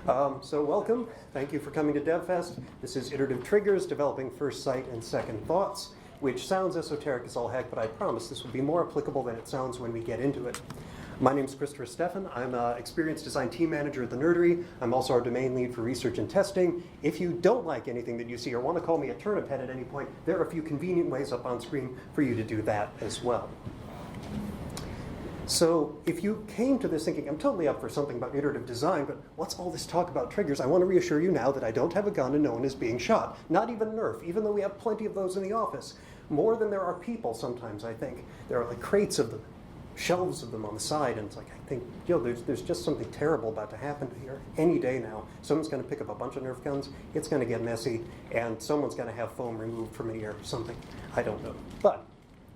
So welcome. Thank you for coming to DevFest. This is Iterative Triggers, Developing First Sight and Second Thoughts, which sounds esoteric as all heck, but I promise this will be more applicable than it sounds when we get into it. My name is Christopher Steffen. I'm an experienced design team manager at the Nerdery. I'm also our domain lead for research and testing. If you don't like anything that you see or want to call me a turnip head at any point, there are a few convenient ways up on screen for you to do that as well. So if you came to this thinking, I'm totally up for something about iterative design, but what's all this talk about triggers? I want to reassure you now that I don't have a gun and no one is being shot. Not even Nerf, even though we have plenty of those in the office. More than there are people sometimes, I think. There are like crates of them, shelves of them on the side, and it's like, I think, there's just something terrible about to happen here any day now. Someone's going to pick up a bunch of Nerf guns, it's going to get messy, and someone's going to have foam removed from an ear or something. I don't know. But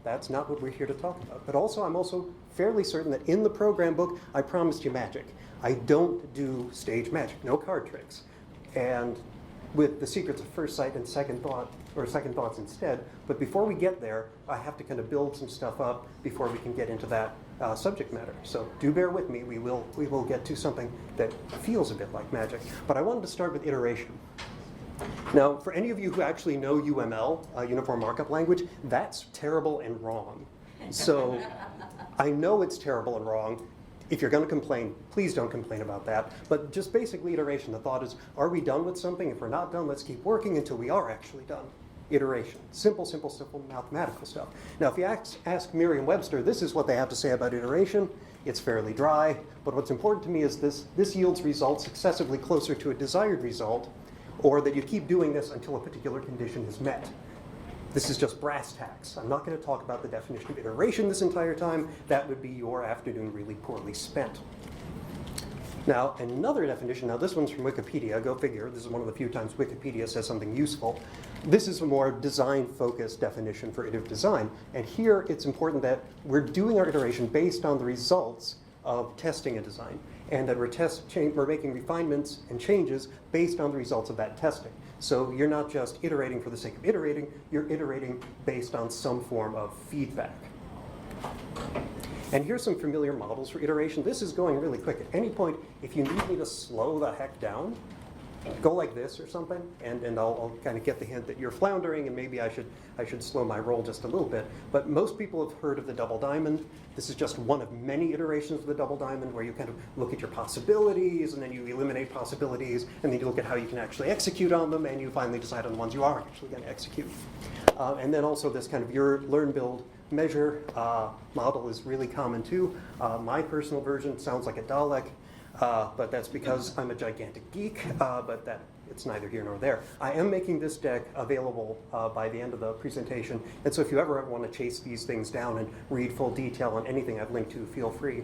that's not what we're here to talk about. But also, I'm also fairly certain that in the program book, I promised you magic. I don't do stage magic, no card tricks. And with the secrets of first sight and second thought, or second thoughts instead. But before we get there, I have to kind of build some stuff up before we can get into that subject matter. So do bear with me. We will get to something that feels a bit like magic. But I wanted to start with iteration. Now, for any of you who actually know UML, Uniform Markup Language, that's terrible and wrong. So I know it's terrible and wrong. If you're going to complain, please don't complain about that. But just basically iteration. The thought is, are we done with something? If we're not done, let's keep working until we are actually done. Iteration. Simple, simple, simple mathematical stuff. Now, if you ask Merriam-Webster, this is what they have to say about iteration. It's fairly dry. But what's important to me is this yields results successively closer to a desired result, or that you keep doing this until a particular condition is met. This is just brass tacks. I'm not going to talk about the definition of iteration this entire time. That would be your afternoon really poorly spent. Now, another definition, now this one's from Wikipedia, go figure. This is one of the few times Wikipedia says something useful. This is a more design-focused definition for iterative design. And here it's important that we're doing our iteration based on the results of testing a design, and that we're making refinements and changes based on the results of that testing. So you're not just iterating for the sake of iterating, you're iterating based on some form of feedback. And here's some familiar models for iteration. This is going really quick. At any point, if you need me to slow the heck down, go like this or something, and I'll kind of get the hint that you're floundering, and maybe I should slow my roll just a little bit. But most people have heard of the double diamond. This is just one of many iterations of the double diamond, where you kind of look at your possibilities, and then you eliminate possibilities, and then you look at how you can actually execute on them, and you finally decide on the ones you are actually going to execute. And then also this kind of your learn, build, measure model is really common too. My personal version sounds like a Dalek. But that's because I'm a gigantic geek, but it's neither here nor there. I am making this deck available by the end of the presentation, and so if you ever want to chase these things down and read full detail on anything I've linked to, feel free.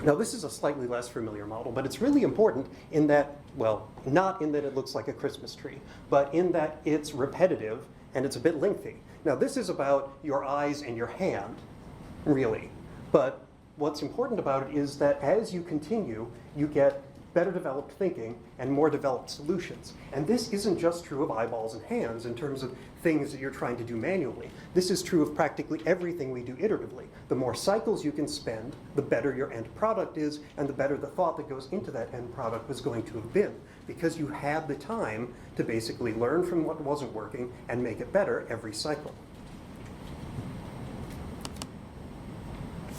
Now, this is a slightly less familiar model, but it's really important in that, well, not in that it looks like a Christmas tree, but in that it's repetitive and it's a bit lengthy. Now, this is about your eyes and your hand, really, but what's important about it is that as you continue, you get better developed thinking and more developed solutions. And this isn't just true of eyeballs and hands in terms of things that you're trying to do manually. This is true of practically everything we do iteratively. The more cycles you can spend, the better your end product is, and the better the thought that goes into that end product was going to have been, because you had the time to basically learn from what wasn't working and make it better every cycle.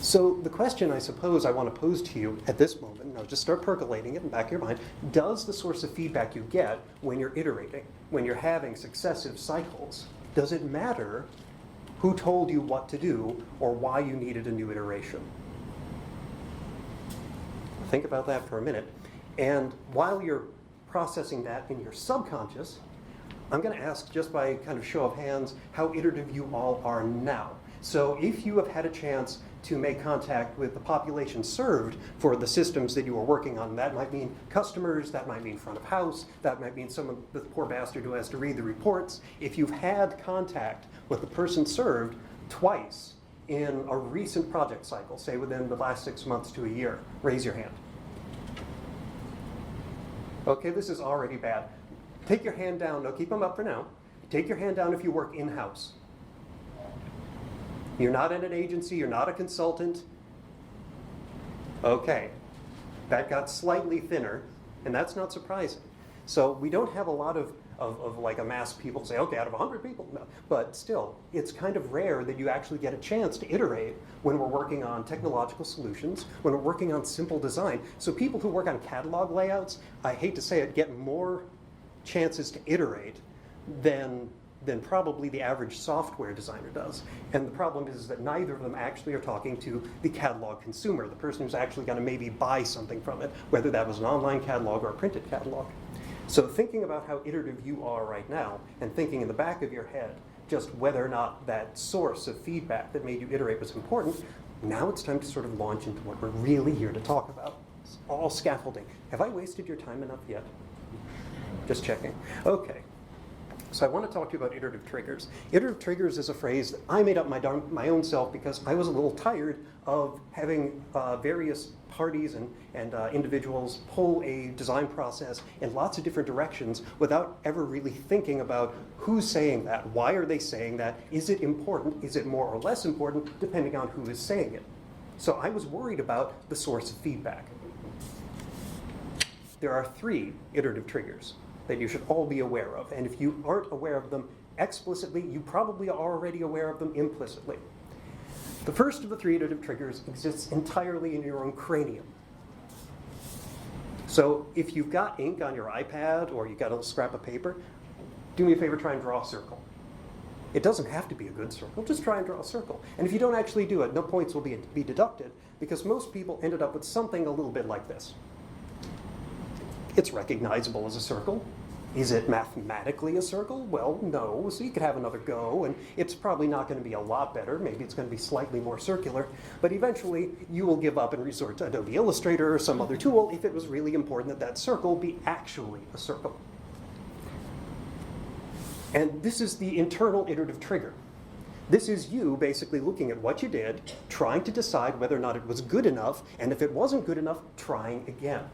So the question I suppose I want to pose to you at this moment, now just start percolating it in the back of your mind, does the source of feedback you get when you're iterating, when you're having successive cycles, does it matter who told you what to do or why you needed a new iteration? Think about that for a minute. And while you're processing that in your subconscious, I'm going to ask, just by kind of show of hands, how iterative you all are now. So if you have had a chance to make contact with the population served for the systems that you are working on, that might mean customers, that might mean front of house, that might mean some of the poor bastard who has to read the reports. If you've had contact with the person served twice in a recent project cycle, say within the last 6 months to a year, raise your hand. Okay, this is already bad. Take your hand down. No, keep them up for now. Take your hand down if you work in-house. You're not in an agency, you're not a consultant. Okay, that got slightly thinner. and that's not surprising. So we don't have a lot of like a mass of people say, okay, out of 100 people, no. But still, it's kind of rare that you actually get a chance to iterate when we're working on technological solutions, when we're working on simple design. So people who work on catalog layouts, I hate to say it, get more chances to iterate than probably the average software designer does. And the problem is that neither of them actually are talking to the catalog consumer, the person who's actually going to maybe buy something from it, whether that was an online catalog or a printed catalog. So thinking about how iterative you are right now, and thinking in the back of your head just whether or not that source of feedback that made you iterate was important, now it's time to sort of launch into what we're really here to talk about. It's all scaffolding. Have I wasted your time enough yet? Just checking. Okay. So I want to talk to you about iterative triggers. Iterative triggers is a phrase that I made up my own self because I was a little tired of having various parties and individuals pull a design process in lots of different directions without ever really thinking about who's saying that, why are they saying that, is it important, is it more or less important, depending on who is saying it. So I was worried about the source of feedback. There are 3 iterative triggers that you should all be aware of. And if you aren't aware of them explicitly, you probably are already aware of them implicitly. The first of the 3 iterative triggers exists entirely in your own cranium. So if you've got ink on your iPad or you've got a little scrap of paper, do me a favor, try and draw a circle. It doesn't have to be a good circle, just try and draw a circle. And if you don't actually do it, no points will be deducted because most people ended up with something a little bit like this. It's recognizable as a circle. Is it mathematically a circle? Well, no. So you could have another go, and it's probably not going to be a lot better. Maybe it's going to be slightly more circular. But eventually, you will give up and resort to Adobe Illustrator or some other tool if it was really important that that circle be actually a circle. And this is the internal iterative trigger. This is you basically looking at what you did, trying to decide whether or not it was good enough, and if it wasn't good enough, trying again.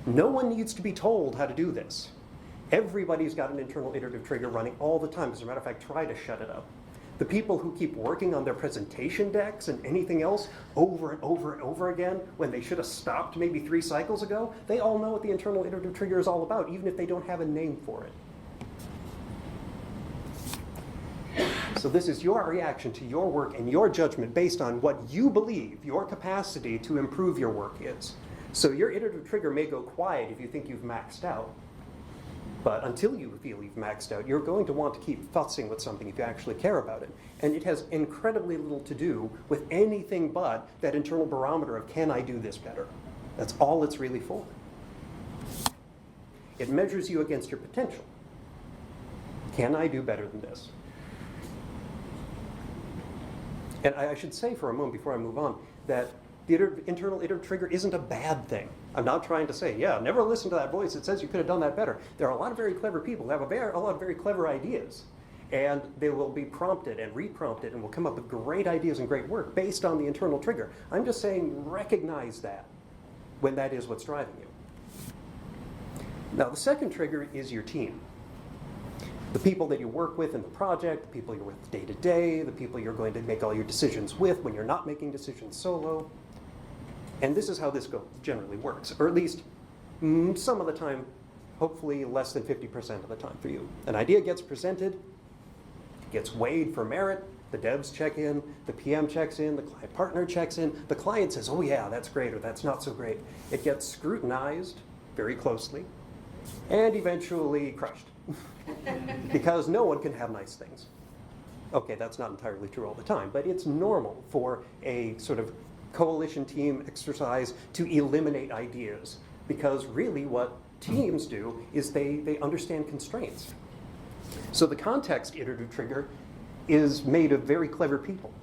No one needs to be told how to do this. Everybody's got an internal iterative trigger running all the time. As a matter of fact, try to shut it up. The people who keep working on their presentation decks and anything else over and over and over again when they should have stopped maybe 3 cycles ago, they all know what the internal iterative trigger is all about, even if they don't have a name for it. So this is your reaction to your work and your judgment based on what you believe your capacity to improve your work is. So your iterative trigger may go quiet if you think you've maxed out. But until you feel you've maxed out, you're going to want to keep fussing with something if you actually care about it. And it has incredibly little to do with anything but that internal barometer of, can I do this better? That's all it's really for. It measures you against your potential. Can I do better than this? And I should say for a moment before I move on that the internal iterative trigger isn't a bad thing. I'm not trying to say, yeah, never listen to that voice that says you could have done that better. There are a lot of very clever people who have a lot of very clever ideas. And they will be prompted and reprompted and will come up with great ideas and great work based on the internal trigger. I'm just saying recognize that when that is what's driving you. Now, the second trigger is your team. The people that you work with in the project, the people you're with day to day, the people you're going to make all your decisions with when you're not making decisions solo. And this is how this generally works, or at least some of the time, hopefully less than 50% of the time for you. An idea gets presented, gets weighed for merit, the devs check in, the PM checks in, the client partner checks in, the client says, oh yeah, that's great, or that's not so great. It gets scrutinized very closely, and eventually crushed. Because no one can have nice things. Okay, that's not entirely true all the time, but it's normal for a sort of coalition team exercise to eliminate ideas, because really what teams do is they understand constraints. So the context iterative trigger is made of very clever people.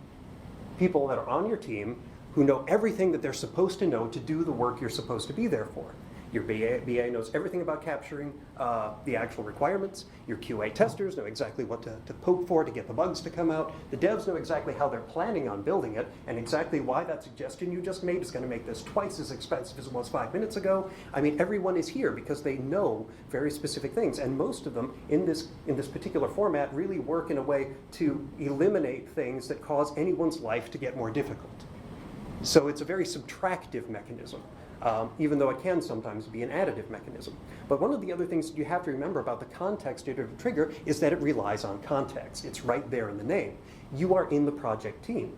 People that are on your team who know everything that they're supposed to know to do the work you're supposed to be there for. Your BA knows everything about capturing the actual requirements. Your QA testers know exactly what to poke for to get the bugs to come out. The devs know exactly how they're planning on building it and exactly why that suggestion you just made is going to make this twice as expensive as it was 5 minutes ago. I mean, everyone is here because they know very specific things. And most of them in this particular format really work in a way to eliminate things that cause anyone's life to get more difficult. So it's a very subtractive mechanism. even though it can sometimes be an additive mechanism. But one of the other things that you have to remember about the context iterative trigger is that it relies on context. It's right there in the name. You are in the project team.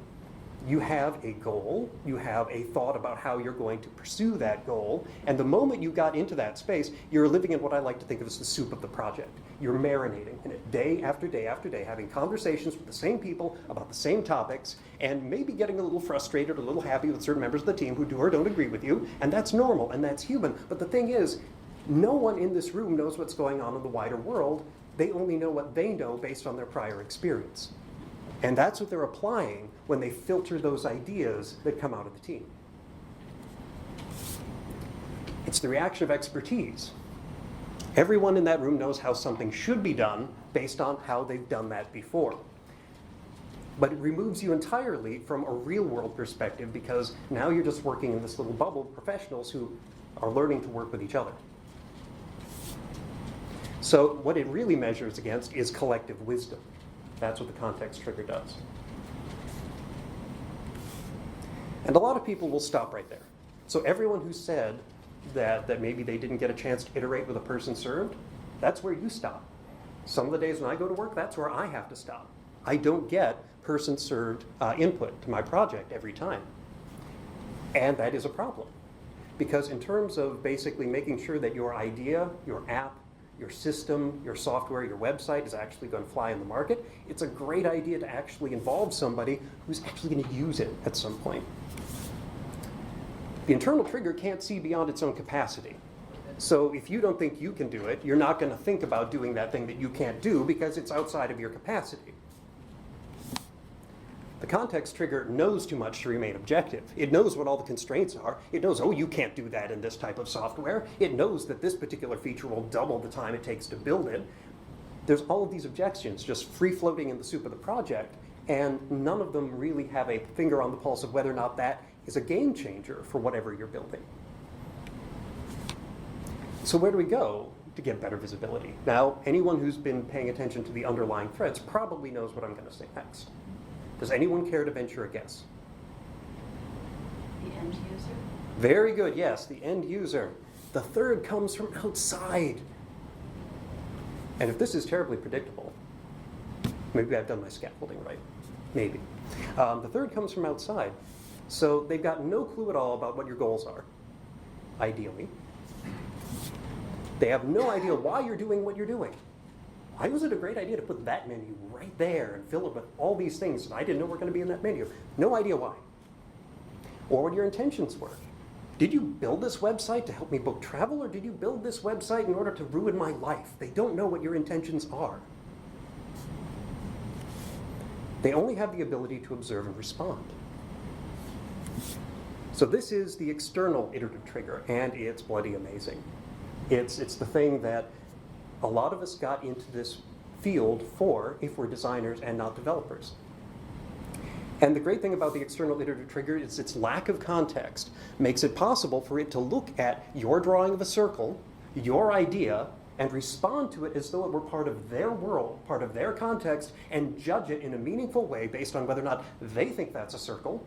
You have a goal, you have a thought about how you're going to pursue that goal, and the moment you got into that space, you're living in what I like to think of as the soup of the project. You're marinating in it day after day after day, having conversations with the same people about the same topics, and maybe getting a little frustrated, a little happy with certain members of the team who do or don't agree with you, and that's normal, and that's human. But the thing is, no one in this room knows what's going on in the wider world. They only know what they know based on their prior experience. And that's what they're applying when they filter those ideas that come out of the team. It's the reaction of expertise. Everyone in that room knows how something should be done based on how they've done that before. But it removes you entirely from a real-world perspective because now you're just working in this little bubble of professionals who are learning to work with each other. So what it really measures against is collective wisdom. That's what the context trigger does. And a lot of people will stop right there. So everyone who said that maybe they didn't get a chance to iterate with a person served, that's where you stop. Some of the days when I go to work, that's where I have to stop. I don't get person-served input to my project every time. And that is a problem. Because in terms of basically making sure that your idea, your app, your system, your software, your website is actually going to fly in the market, it's a great idea to actually involve somebody who's actually going to use it at some point. The internal trigger can't see beyond its own capacity. So if you don't think you can do it, you're not going to think about doing that thing that you can't do because it's outside of your capacity. The context trigger knows too much to remain objective. It knows what all the constraints are. It knows, oh, you can't do that in this type of software. It knows that this particular feature will double the time it takes to build it. There's all of these objections just free-floating in the soup of the project, and none of them really have a finger on the pulse of whether or not that is a game changer for whatever you're building. So where do we go to get better visibility? Now, anyone who's been paying attention to the underlying threads probably knows what I'm going to say next. Does anyone care to venture a guess? The end user? Very good, yes, the end user. The third comes from outside. And if this is terribly predictable, maybe I've done my scaffolding right. Maybe. The third comes from outside. So they've got no clue at all about what your goals are, ideally. They have no idea why you're doing what you're doing. Why was it a great idea to put that menu right there and fill it with all these things that I didn't know were going to be in that menu? No idea why. Or what your intentions were. Did you build this website to help me book travel, or did you build this website in order to ruin my life? They don't know what your intentions are. They only have the ability to observe and respond. So this is the external iterative trigger, and it's bloody amazing. It's the thing that a lot of us got into this field for if we're designers and not developers. And the great thing about the external iterative trigger is its lack of context makes it possible for it to look at your drawing of a circle, your idea, and respond to it as though it were part of their world, part of their context, and judge it in a meaningful way based on whether or not they think that's a circle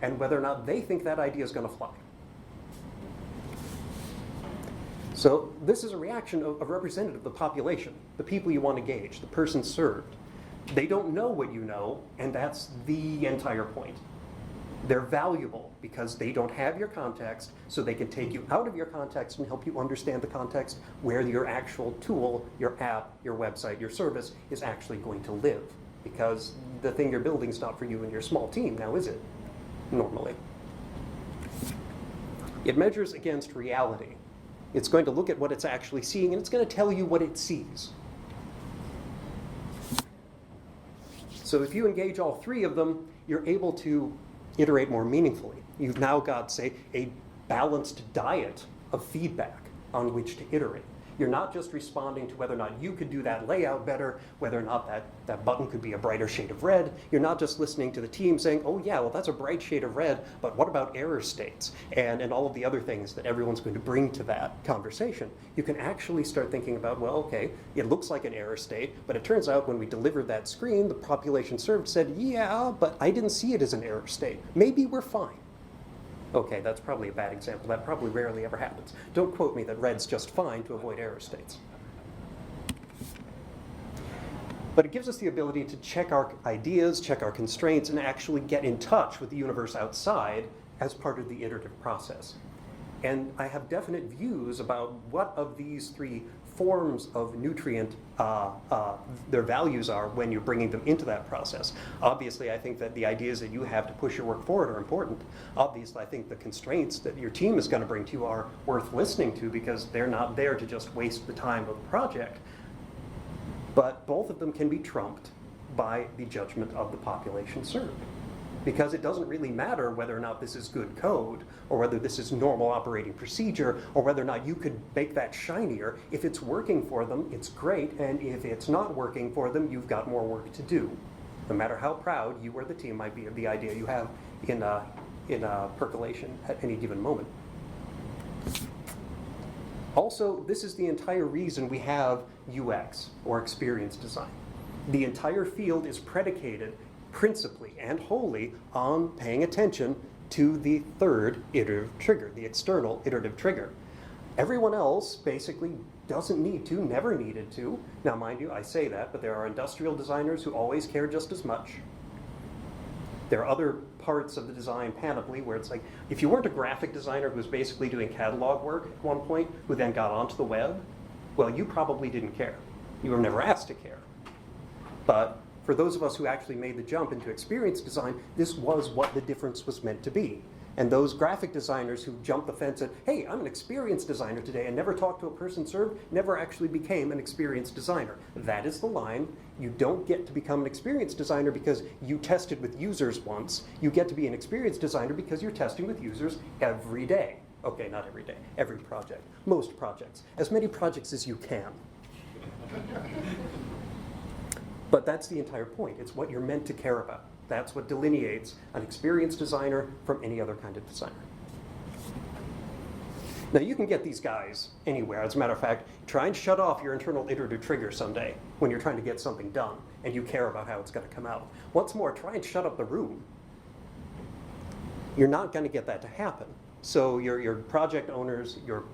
and whether or not they think that idea is going to fly. So this is a reaction of a representative of the population, the people you want to gauge, the person served. They don't know what you know, and that's the entire point. They're valuable because they don't have your context, so they can take you out of your context and help you understand the context where your actual tool, your app, your website, your service is actually going to live. Because the thing you're building is not for you and your small team, now is it? Normally. It measures against reality. It's going to look at what it's actually seeing, and it's going to tell you what it sees. So if you engage all three of them, you're able to iterate more meaningfully. You've now got, say, a balanced diet of feedback on which to iterate. You're not just responding to whether or not you could do that layout better, whether or not that button could be a brighter shade of red. You're not just listening to the team saying, oh yeah, well that's a bright shade of red, but what about error states? And all of the other things that everyone's going to bring to that conversation. You can actually start thinking about, well, okay, it looks like an error state, but it turns out when we delivered that screen, the population served said, yeah, but I didn't see it as an error state. Maybe we're fine. Okay, that's probably a bad example. That probably rarely ever happens. Don't quote me that red's just fine to avoid error states. But it gives us the ability to check our ideas, check our constraints, and actually get in touch with the universe outside as part of the iterative process. And I have definite views about what of these three forms of nutrient their values are when you're bringing them into that process. Obviously, I think that the ideas that you have to push your work forward are important. Obviously, I think the constraints that your team is going to bring to you are worth listening to because they're not there to just waste the time of the project. But both of them can be trumped by the judgment of the population served. Because it doesn't really matter whether or not this is good code, or whether this is normal operating procedure, or whether or not you could make that shinier. If it's working for them, it's great, and if it's not working for them, you've got more work to do. No matter how proud you or the team might be of the idea you have in percolation at any given moment. Also, this is the entire reason we have UX, or experience design. The entire field is predicated principally and wholly on paying attention to the third iterative trigger, the external iterative trigger. Everyone else basically doesn't need to, never needed to. Now, mind you, I say that, but there are industrial designers who always care just as much. There are other parts of the design panoply where it's like, if you weren't a graphic designer who was basically doing catalog work at one point, who then got onto the web, well, you probably didn't care. You were never asked to care. But for those of us who actually made the jump into experience design, this was what the difference was meant to be. And those graphic designers who jumped the fence and said, hey, I'm an experience designer today, and never talked to a person served, never actually became an experience designer. That is the line. You don't get to become an experience designer because you tested with users once. You get to be an experience designer because you're testing with users every day. Okay, not every day, every project, most projects, as many projects as you can. But that's the entire point. It's what you're meant to care about. That's what delineates an experienced designer from any other kind of designer. Now, you can get these guys anywhere. As a matter of fact, try and shut off your internal iterative trigger someday when you're trying to get something done and you care about how it's going to come out. Once more, try and shut up the room. You're not going to get that to happen. So your project owners, your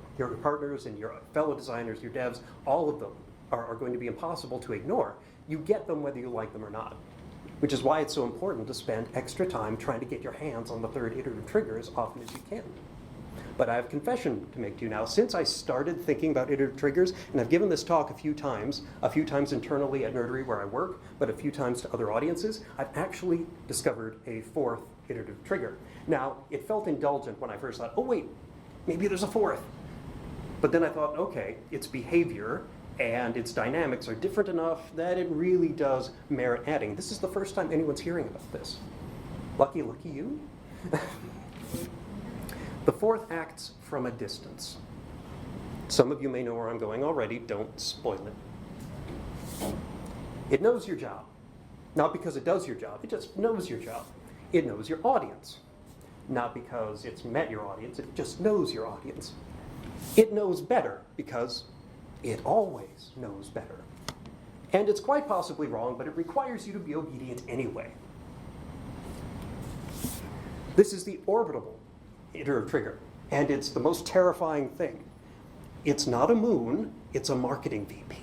partners, and your fellow designers, your devs, all of them are going to be impossible to ignore. You get them whether you like them or not, which is why it's so important to spend extra time trying to get your hands on the third iterative trigger as often as you can. But I have a confession to make to you now. Since I started thinking about iterative triggers, and I've given this talk a few times internally at Nerdery where I work, but a few times to other audiences, I've actually discovered a fourth iterative trigger. Now, it felt indulgent when I first thought, oh wait, maybe there's a fourth. But then I thought, okay, its behavior and its dynamics are different enough that it really does merit adding. This is the first time anyone's hearing about this. Lucky, lucky you. The fourth acts from a distance. Some of you may know where I'm going already. Don't spoil it. It knows your job. Not because it does your job. It just knows your job. It knows your audience. Not because it's met your audience. It just knows your audience. It knows better because it always knows better. And it's quite possibly wrong, but it requires you to be obedient anyway. This is the orbital iterative trigger, and it's the most terrifying thing. It's not a moon, it's a marketing VP.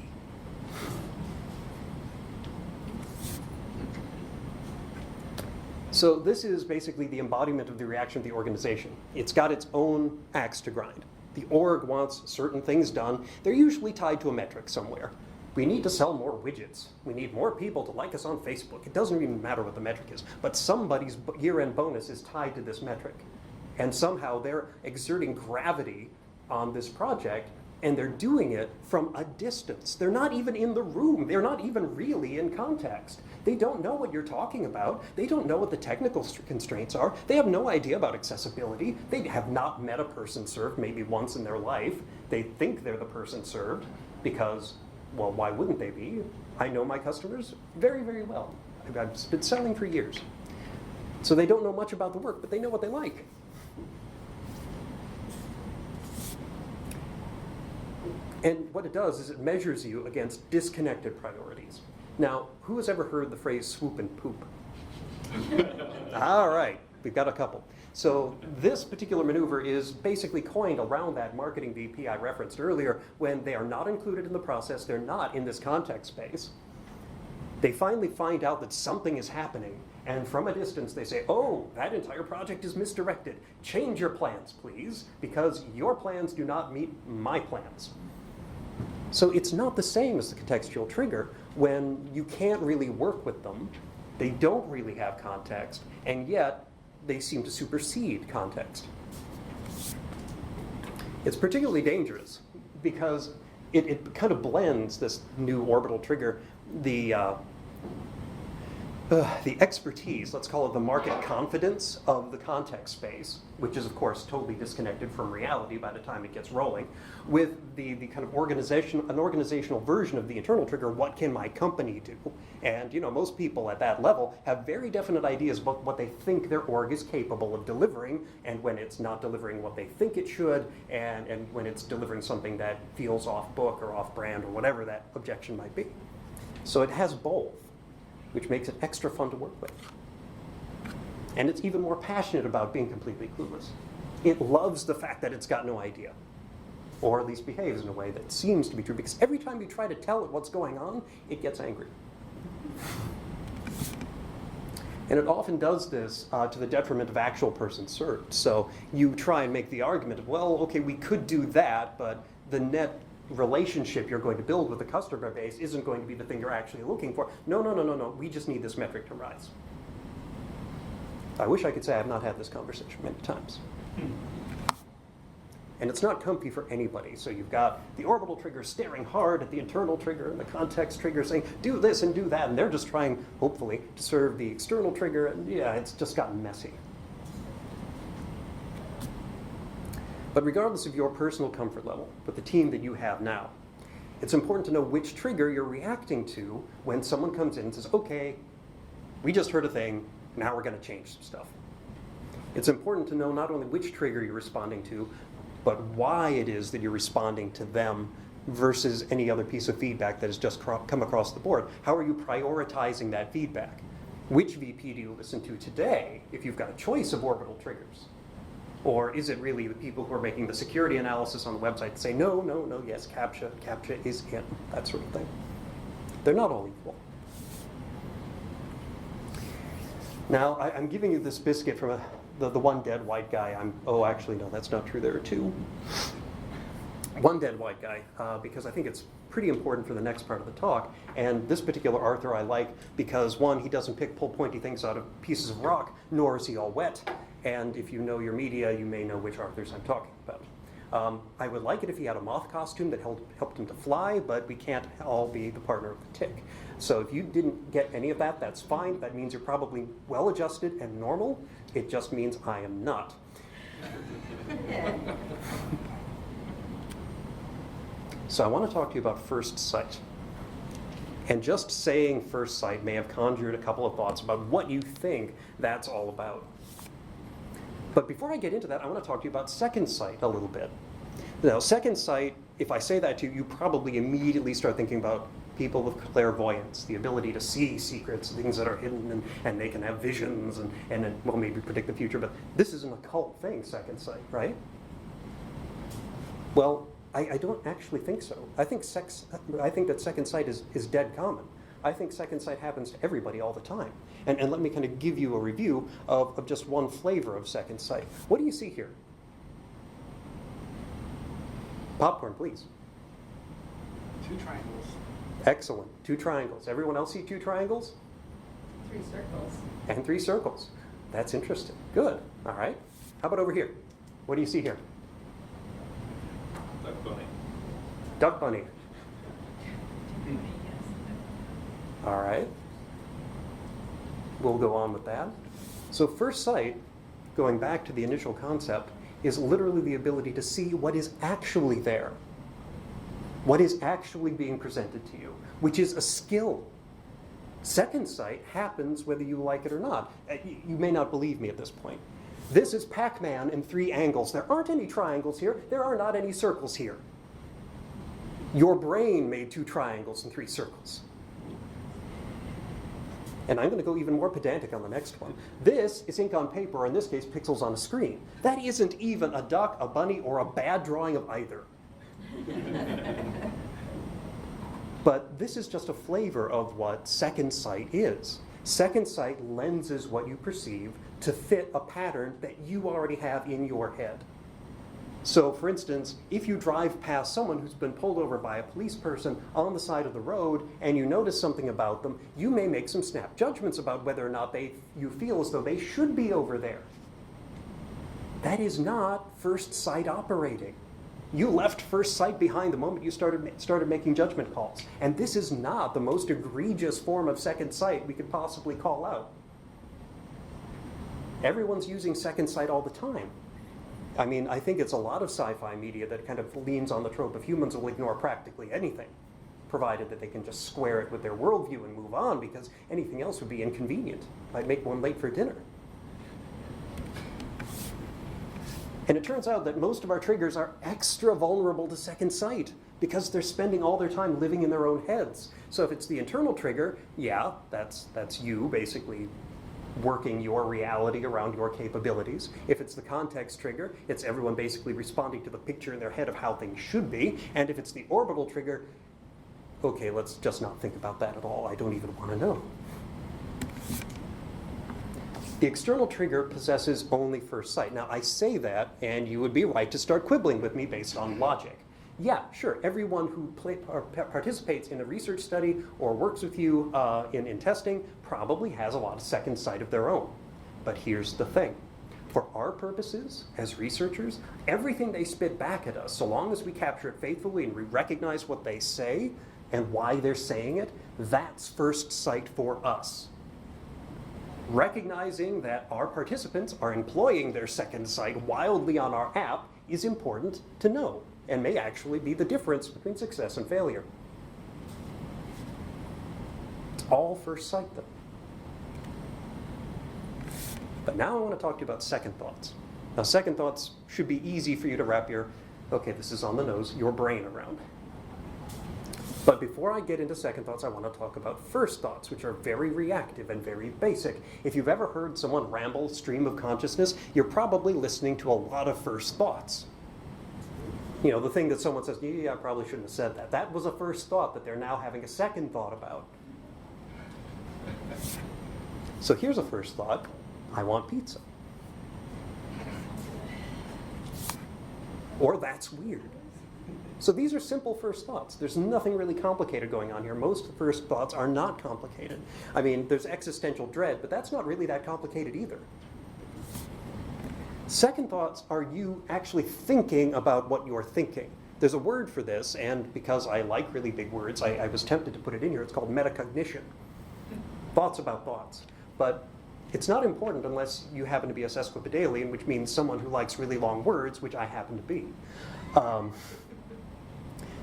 So this is basically the embodiment of the reaction of the organization. It's got its own axe to grind. The org wants certain things done. They're usually tied to a metric somewhere. We need to sell more widgets. We need more people to like us on Facebook. It doesn't even matter what the metric is, but somebody's year-end bonus is tied to this metric. And somehow they're exerting gravity on this project, and they're doing it from a distance. They're not even in the room. They're not even really in context. They don't know what you're talking about. They don't know what the technical constraints are. They have no idea about accessibility. They have not met a person served maybe once in their life. They think they're the person served because, well, why wouldn't they be? I know my customers very, very well. I've been selling for years. So they don't know much about the work, but they know what they like. And what it does is it measures you against disconnected priorities. Now, who has ever heard the phrase swoop and poop? All right, we've got a couple. So this particular maneuver is basically coined around that marketing VP I referenced earlier, when they are not included in the process, they're not in this context space. They finally find out that something is happening, and from a distance they say, oh, that entire project is misdirected. Change your plans, please, because your plans do not meet my plans. So it's not the same as the contextual trigger when you can't really work with them, they don't really have context, and yet they seem to supersede context. It's particularly dangerous because it kind of blends this new orbital trigger, the expertise, let's call it the market confidence of the context space, which is of course totally disconnected from reality by the time it gets rolling, with the kind of organizational version of the internal trigger, what can my company do? And most people at that level have very definite ideas about what they think their org is capable of delivering, and when it's not delivering what they think it should, and when it's delivering something that feels off book or off brand or whatever that objection might be. So it has both, which makes it extra fun to work with. And it's even more passionate about being completely clueless. It loves the fact that it's got no idea, or at least behaves in a way that seems to be true, because every time you try to tell it what's going on, it gets angry. And it often does this to the detriment of actual person served. So you try and make the argument of, well, okay, we could do that, but the net relationship you're going to build with the customer base isn't going to be the thing you're actually looking for. No, we just need this metric to rise. I wish I could say I've not had this conversation many times. And it's not comfy for anybody. So you've got the orbital trigger staring hard at the internal trigger and the context trigger saying, do this and do that. And they're just trying, hopefully, to serve the external trigger. And yeah, it's just gotten messy. But regardless of your personal comfort level with the team that you have now, it's important to know which trigger you're reacting to when someone comes in and says, okay, we just heard a thing, now we're going to change some stuff. It's important to know not only which trigger you're responding to, but why it is that you're responding to them versus any other piece of feedback that has just come across the board. How are you prioritizing that feedback? Which VP do you listen to today if you've got a choice of orbital triggers? Or is it really the people who are making the security analysis on the website that say, no, yes, CAPTCHA is in, that sort of thing? They're not all equal. Now, I'm giving you this biscuit from the one dead white guy. Actually, no, that's not true. There are two. One dead white guy, because I think it's pretty important for the next part of the talk. And this particular author I like because, one, he doesn't pull pointy things out of pieces of rock, nor is he all wet. And if you know your media, you may know which authors I'm talking about. I would like it if he had a moth costume that helped him to fly, but we can't all be the partner of the tick. So if you didn't get any of that, that's fine. That means you're probably well-adjusted and normal. It just means I am not. So I want to talk to you about first sight. And just saying first sight may have conjured a couple of thoughts about what you think that's all about. But before I get into that, I want to talk to you about second sight a little bit. Now, second sight, if I say that to you, you probably immediately start thinking about people with clairvoyance, the ability to see secrets, things that are hidden, and they can have visions and well, maybe predict the future. But this is an occult thing, second sight, right? Well, I don't actually think so. I think that second sight is dead common. I think second sight happens to everybody all the time. And let me kind of give you a review of just one flavor of second sight. What do you see here? Popcorn, please. 2 triangles. Excellent. 2 triangles. Everyone else see 2 triangles? 3 circles. And 3 circles. That's interesting. Good. All right. How about over here? What do you see here? Duck bunny. Duck bunny. All right. We'll go on with that. So first sight, going back to the initial concept, is literally the ability to see what is actually there. What is actually being presented to you, which is a skill. Second sight happens whether you like it or not. You may not believe me at this point. This is Pac-Man in 3 angles. There aren't any triangles here. There are not any circles here. Your brain made 2 triangles and 3 circles. And I'm going to go even more pedantic on the next one. This is ink on paper, or in this case, pixels on a screen. That isn't even a duck, a bunny, or a bad drawing of either. But this is just a flavor of what second sight is. Second sight lenses what you perceive to fit a pattern that you already have in your head. So, for instance, if you drive past someone who's been pulled over by a police person on the side of the road and you notice something about them, you may make some snap judgments about whether or not you feel as though they should be over there. That is not first sight operating. You left first sight behind the moment you started making judgment calls. And this is not the most egregious form of second sight we could possibly call out. Everyone's using second sight all the time. I mean, I think it's a lot of sci-fi media that kind of leans on the trope of humans will ignore practically anything, provided that they can just square it with their worldview and move on, because anything else would be inconvenient. Might make one late for dinner. And it turns out that most of our triggers are extra vulnerable to second sight because they're spending all their time living in their own heads. So if it's the internal trigger, yeah, that's you basically working your reality around your capabilities. If it's the context trigger, it's everyone basically responding to the picture in their head of how things should be. And if it's the orbital trigger, okay, let's just not think about that at all. I don't even want to know. The external trigger possesses only first sight. Now, I say that, and you would be right to start quibbling with me based on logic. Yeah, sure, everyone who participates in a research study or works with you in testing probably has a lot of second sight of their own. But here's the thing. For our purposes, as researchers, everything they spit back at us, so long as we capture it faithfully and we recognize what they say and why they're saying it, that's first sight for us. Recognizing that our participants are employing their second sight wildly on our app is important to know, and may actually be the difference between success and failure. It's all first sight, though. But now I want to talk to you about second thoughts. Now, second thoughts should be easy for you to wrap your, okay, this is on the nose, your brain around. But before I get into second thoughts, I want to talk about first thoughts, which are very reactive and very basic. If you've ever heard someone ramble stream of consciousness, you're probably listening to a lot of first thoughts. You know, the thing that someone says, yeah, I probably shouldn't have said that. That was a first thought that they're now having a second thought about. So here's a first thought. I want pizza. Or that's weird. So these are simple first thoughts. There's nothing really complicated going on here. Most first thoughts are not complicated. I mean, there's existential dread, but that's not really that complicated either. Second thoughts are you actually thinking about what you're thinking. There's a word for this, and because I like really big words, I was tempted to put it in here. It's called metacognition. Thoughts about thoughts. But it's not important unless you happen to be a sesquipedalian, which means someone who likes really long words, which I happen to be.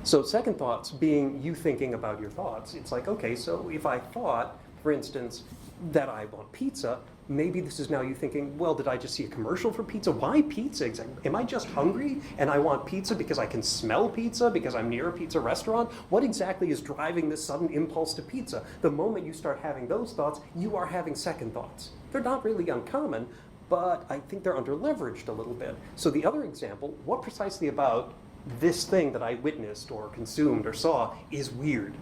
So second thoughts being you thinking about your thoughts. It's like, okay, so if I thought, for instance, that I want pizza, maybe this is now you thinking, well, did I just see a commercial for pizza? Why pizza exactly? Am I just hungry and I want pizza because I can smell pizza, because I'm near a pizza restaurant? What exactly is driving this sudden impulse to pizza? The moment you start having those thoughts, you are having second thoughts. They're not really uncommon, but I think they're under-leveraged a little bit. So the other example, what precisely about this thing that I witnessed or consumed or saw is weird?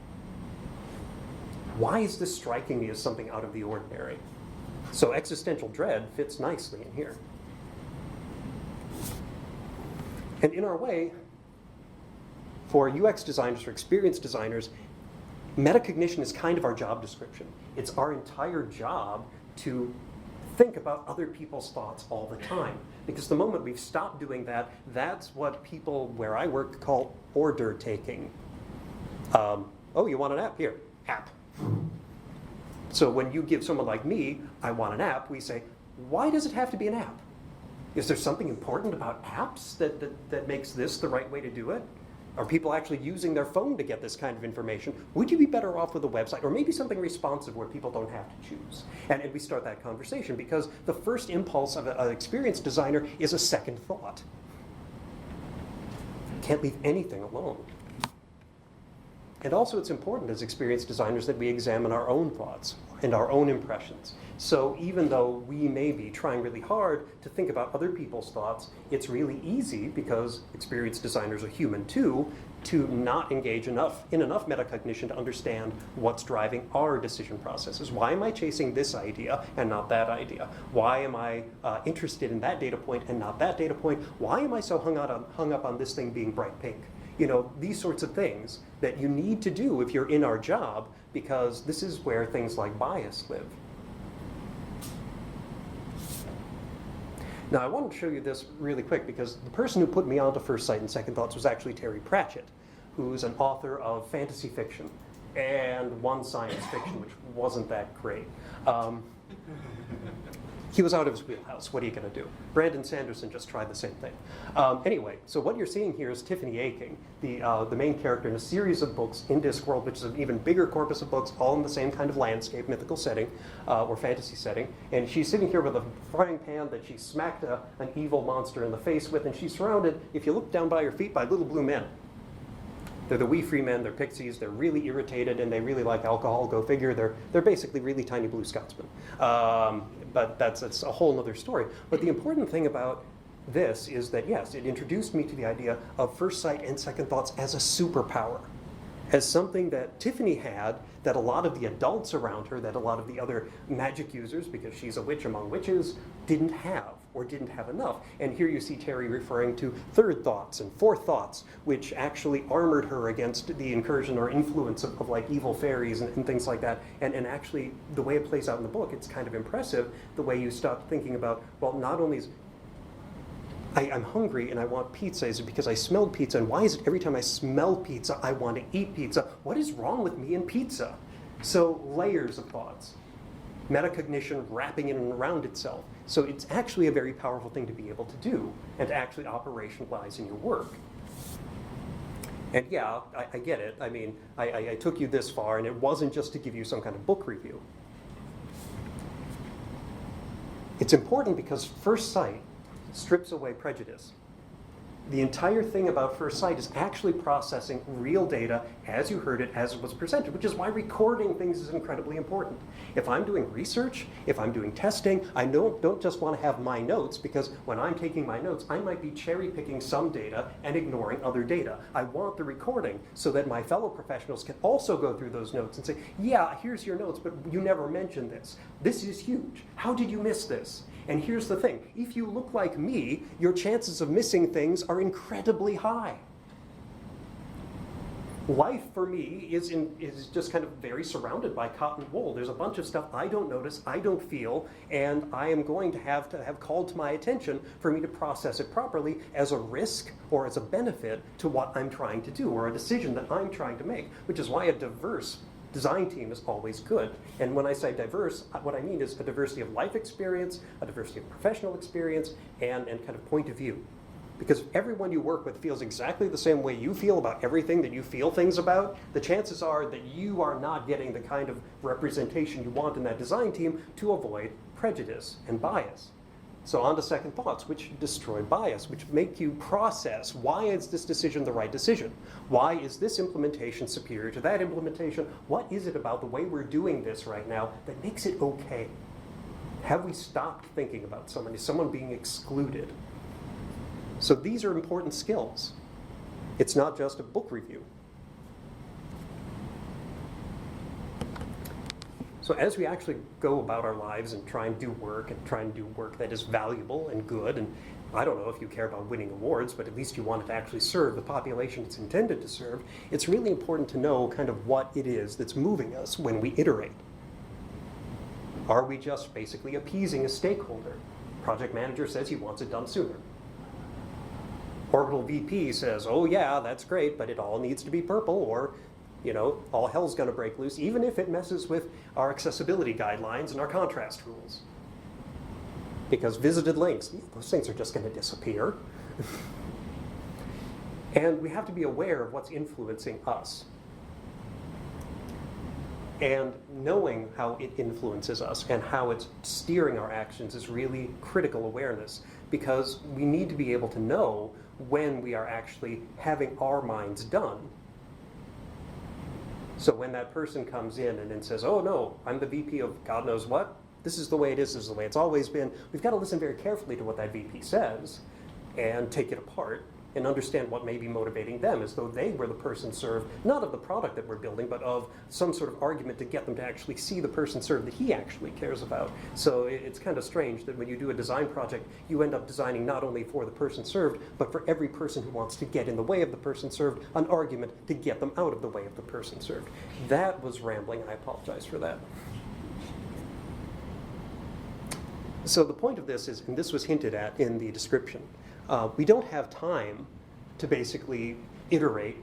Why is this striking me as something out of the ordinary? So existential dread fits nicely in here. And in our way, for UX designers, for experienced designers, metacognition is kind of our job description. It's our entire job to think about other people's thoughts all the time. Because the moment we've stopped doing that, that's what people where I work call order taking. Oh, you want an app? Here, app. So when you give someone like me, I want an app, we say, why does it have to be an app? Is there something important about apps that makes this the right way to do it? Are people actually using their phone to get this kind of information? Would you be better off with a website? Or maybe something responsive where people don't have to choose? And we start that conversation because the first impulse of an experienced designer is a second thought. Can't leave anything alone. And also it's important as experienced designers that we examine our own thoughts and our own impressions. So even though we may be trying really hard to think about other people's thoughts, it's really easy, because experienced designers are human too, to not engage in enough metacognition to understand what's driving our decision processes. Why am I chasing this idea and not that idea? Why am I interested in that data point and not that data point? Why am I so hung up on this thing being bright pink? You know, these sorts of things that you need to do if you're in our job, because this is where things like bias live. Now, I wanted to show you this really quick because the person who put me onto First Sight and Second Thoughts was actually Terry Pratchett, who's an author of fantasy fiction and one science fiction, which wasn't that great. He was out of his wheelhouse. What are you going to do? Brandon Sanderson just tried the same thing. Anyway, so what you're seeing here is Tiffany Aching, the main character in a series of books in Discworld, which is an even bigger corpus of books, all in the same kind of landscape, mythical setting, or fantasy setting. And she's sitting here with a frying pan that she smacked an evil monster in the face with, and she's surrounded, if you look down by her feet, by little blue men. They're the wee free men, they're pixies, they're really irritated, and they really like alcohol, go figure. They're basically really tiny blue Scotsmen. But that's a whole other story. But the important thing about this is that, yes, it introduced me to the idea of First Sight and Second Thoughts as a superpower, as something that Tiffany had that a lot of the adults around her, that a lot of the other magic users, because she's a witch among witches, didn't have, or didn't have enough. And here you see Terry referring to third thoughts and fourth thoughts, which actually armored her against the incursion or influence of like evil fairies and things like that. And actually, the way it plays out in the book, it's kind of impressive, the way you start thinking about, well, not only is I'm hungry and I want pizza. Is it because I smelled pizza? And why is it every time I smell pizza, I want to eat pizza? What is wrong with me and pizza? So layers of thoughts. Metacognition wrapping in and around itself. So it's actually a very powerful thing to be able to do and to actually operationalize in your work. And yeah, I get it. I mean, I took you this far, and it wasn't just to give you some kind of book review. It's important because First Sight strips away prejudice. The entire thing about First Sight is actually processing real data as you heard it, as it was presented, which is why recording things is incredibly important. If I'm doing research, if I'm doing testing, I don't just want to have my notes, because when I'm taking my notes, I might be cherry picking some data and ignoring other data. I want the recording so that my fellow professionals can also go through those notes and say, yeah, here's your notes, but you never mentioned this. This is huge. How did you miss this? And here's the thing, if you look like me, your chances of missing things are incredibly high. Life for me is just kind of very surrounded by cotton wool. There's a bunch of stuff I don't notice, I don't feel, and I am going to have called to my attention for me to process it properly as a risk or as a benefit to what I'm trying to do, or a decision that I'm trying to make, which is why a diverse design team is always good. And when I say diverse, what I mean is a diversity of life experience, a diversity of professional experience, and kind of point of view. Because if everyone you work with feels exactly the same way you feel about everything that you feel things about, the chances are that you are not getting the kind of representation you want in that design team to avoid prejudice and bias. So on to Second Thoughts, which destroy bias, which make you process, why is this decision the right decision? Why is this implementation superior to that implementation? What is it about the way we're doing this right now that makes it okay? Have we stopped thinking about someone? Is someone being excluded? So these are important skills. It's not just a book review. So as we actually go about our lives and try and do work that is valuable and good, and I don't know if you care about winning awards, but at least you want it to actually serve the population it's intended to serve, it's really important to know kind of what it is that's moving us when we iterate. Are we just basically appeasing a stakeholder? Project manager says he wants it done sooner. Orbital VP says, oh yeah, that's great, but it all needs to be purple, or all hell's going to break loose, even if it messes with our accessibility guidelines and our contrast rules. Because visited links, those things are just going to disappear. And we have to be aware of what's influencing us. And knowing how it influences us and how it's steering our actions is really critical awareness, because we need to be able to know when we are actually having our minds done So when that person comes in and then says, oh no, I'm the VP of God knows what, this is the way it is, this is the way it's always been, we've got to listen very carefully to what that VP says and take it apart and understand what may be motivating them, as though they were the person served, not of the product that we're building, but of some sort of argument to get them to actually see the person served that he actually cares about. So it's kind of strange that when you do a design project, you end up designing not only for the person served, but for every person who wants to get in the way of the person served, an argument to get them out of the way of the person served. That was rambling, I apologize for that. So the point of this is, and this was hinted at in the description, we don't have time to basically iterate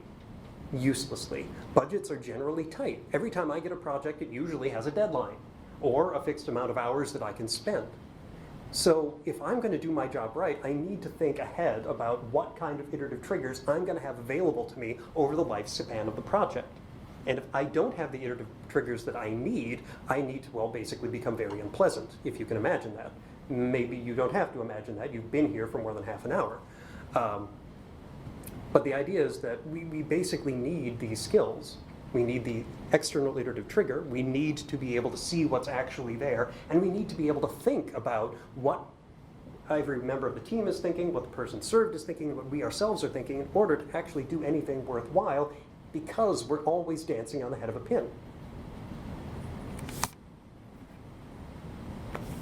uselessly. Budgets are generally tight. Every time I get a project, it usually has a deadline or a fixed amount of hours that I can spend. So if I'm going to do my job right, I need to think ahead about what kind of iterative triggers I'm going to have available to me over the lifespan of the project. And if I don't have the iterative triggers that I need to, well, basically become very unpleasant, if you can imagine that. Maybe you don't have to imagine that. You've been here for more than half an hour. But the idea is that we basically need these skills. We need the external iterative trigger. We need to be able to see what's actually there. And we need to be able to think about what every member of the team is thinking, what the person served is thinking, what we ourselves are thinking, in order to actually do anything worthwhile, because we're always dancing on the head of a pin.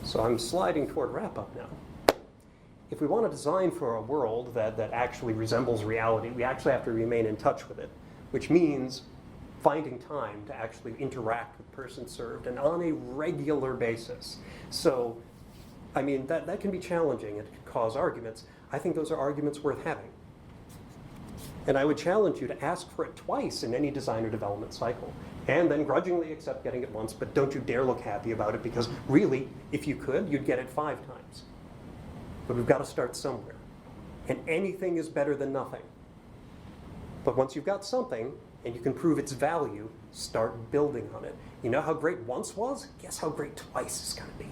So I'm sliding toward wrap-up now. If we want to design for a world that actually resembles reality, we actually have to remain in touch with it, which means finding time to actually interact with person served and on a regular basis. So, I mean, that can be challenging. It can cause arguments. I think those are arguments worth having. And I would challenge you to ask for it twice in any design or development cycle, and then grudgingly accept getting it once, but don't you dare look happy about it, because really, if you could, you'd get it 5 times. But we've got to start somewhere. And anything is better than nothing. But once you've got something, and you can prove its value, start building on it. You know how great once was? Guess how great twice is going to be.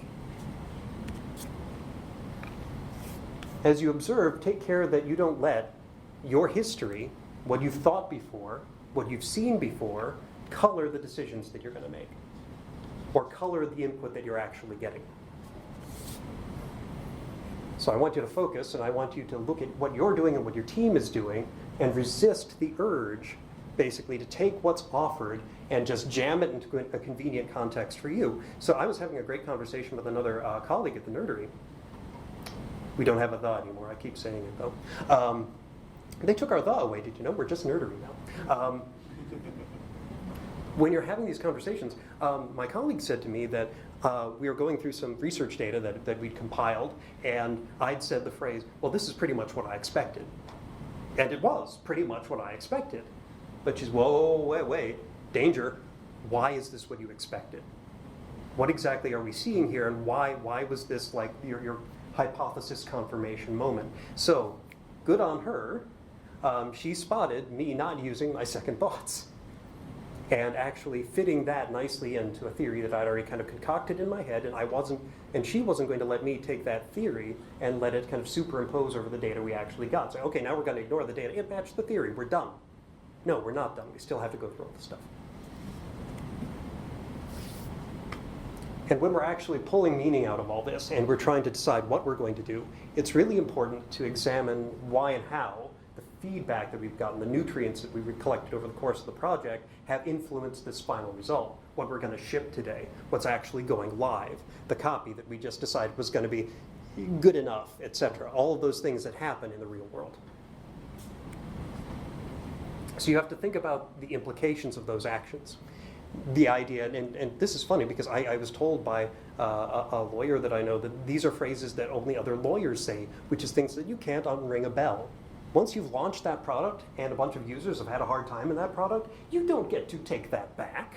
As you observe, take care that you don't let your history, what you've thought before, what you've seen before, color the decisions that you're going to make, or color the input that you're actually getting. So I want you to focus, and I want you to look at what you're doing and what your team is doing, and resist the urge, basically, to take what's offered and just jam it into a convenient context for you. So I was having a great conversation with another colleague at the Nerdery. We don't have a the anymore. I keep saying it, though. They took our the away, did you know? We're just Nerdery now. When you're having these conversations, my colleague said to me that we were going through some research data that we'd compiled, and I'd said the phrase, well, this is pretty much what I expected. And it was pretty much what I expected. But she's, whoa, wait, danger. Why is this what you expected? What exactly are we seeing here, and why was this like your hypothesis confirmation moment? So, good on her. She spotted me not using my second thoughts and actually fitting that nicely into a theory that I'd already kind of concocted in my head, and she wasn't going to let me take that theory and let it kind of superimpose over the data we actually got. So, okay, now we're going to ignore the data. It matched the theory. We're done. No, we're not done. We still have to go through all the stuff. And when we're actually pulling meaning out of all this and we're trying to decide what we're going to do, it's really important to examine why and how the feedback that we've gotten, the nutrients that we've collected over the course of the project, have influenced this final result. What we're going to ship today, what's actually going live, the copy that we just decided was going to be good enough, etc. All of those things that happen in the real world. So you have to think about the implications of those actions. The idea, and this is funny because I was told by a lawyer that I know that these are phrases that only other lawyers say, which is things that you can't unring a bell. Once you've launched that product and a bunch of users have had a hard time in that product, you don't get to take that back.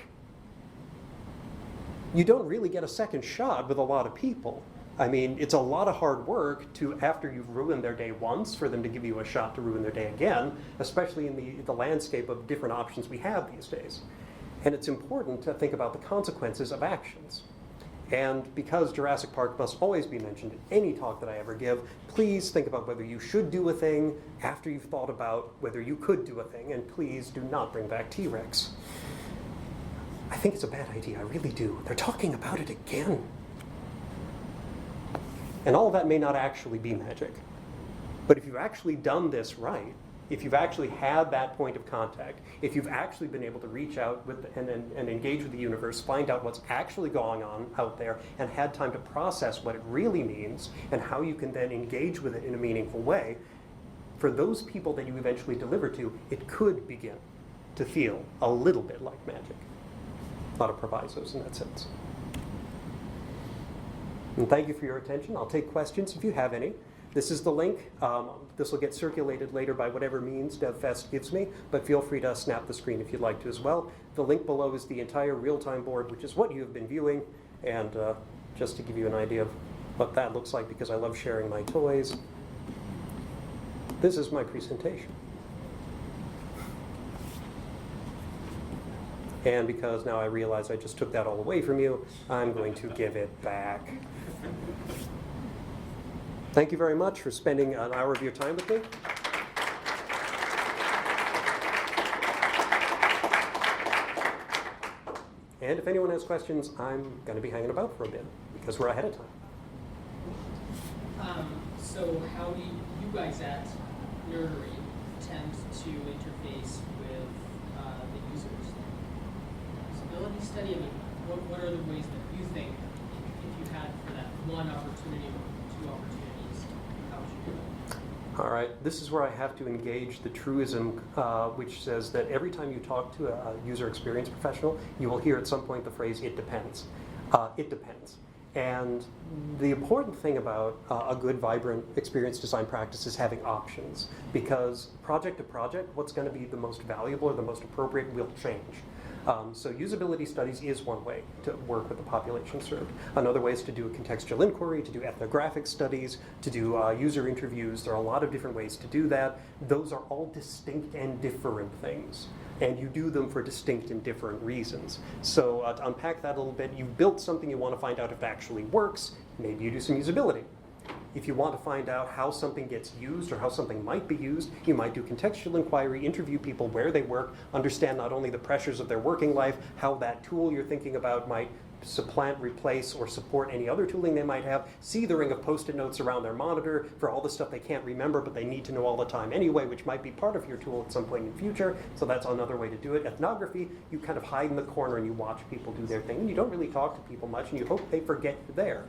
You don't really get a second shot with a lot of people. I mean, it's a lot of hard work to, after you've ruined their day once, for them to give you a shot to ruin their day again, especially in the landscape of different options we have these days. And it's important to think about the consequences of actions. And because Jurassic Park must always be mentioned in any talk that I ever give, please think about whether you should do a thing after you've thought about whether you could do a thing, and please do not bring back T-Rex. think it's a bad idea, I really do. They're talking about it again. And all of that may not actually be magic. But if you've actually done this right, if you've actually had that point of contact, if you've actually been able to reach out with and engage with the universe, find out what's actually going on out there, and had time to process what it really means and how you can then engage with it in a meaningful way, for those people that you eventually deliver to, it could begin to feel a little bit like magic. A lot of provisos in that sense. And thank you for your attention. I'll take questions if you have any. This is the link. This will get circulated later by whatever means DevFest gives me, but feel free to snap the screen if you'd like to as well. The link below is the entire real-time board, which is what you have been viewing, and just to give you an idea of what that looks like, because I love sharing my toys, this is my presentation. And because now I realize I just took that all away from you, I'm going to give it back. Thank you very much for spending an hour of your time with me. And if anyone has questions, I'm going to be hanging about for a bit because we're ahead of time. So how do you guys at Nerdery tend to interface with the users? Usability study, I mean, what are the ways that you think, if you had for that one opportunity or two opportunities, how would you do it? All right, this is where I have to engage the truism, which says that every time you talk to a user experience professional, you will hear at some point the phrase, it depends. It depends. And the important thing about a good, vibrant experience design practice is having options, because project to project, what's going to be the most valuable or the most appropriate will change. So usability studies is one way to work with the population served. Another way is to do a contextual inquiry, to do ethnographic studies, to do user interviews. There are a lot of different ways to do that. Those are all distinct and different things. And you do them for distinct and different reasons. So to unpack that a little bit, you've built something, you want to find out if it actually works. Maybe you do some usability. If you want to find out how something gets used or how something might be used, you might do contextual inquiry, interview people where they work, understand not only the pressures of their working life, how that tool you're thinking about might supplant, replace, or support any other tooling they might have, see the ring of Post-it notes around their monitor for all the stuff they can't remember but they need to know all the time anyway, which might be part of your tool at some point in the future. So that's another way to do it. Ethnography, you kind of hide in the corner and you watch people do their thing. And you don't really talk to people much and you hope they forget you're there.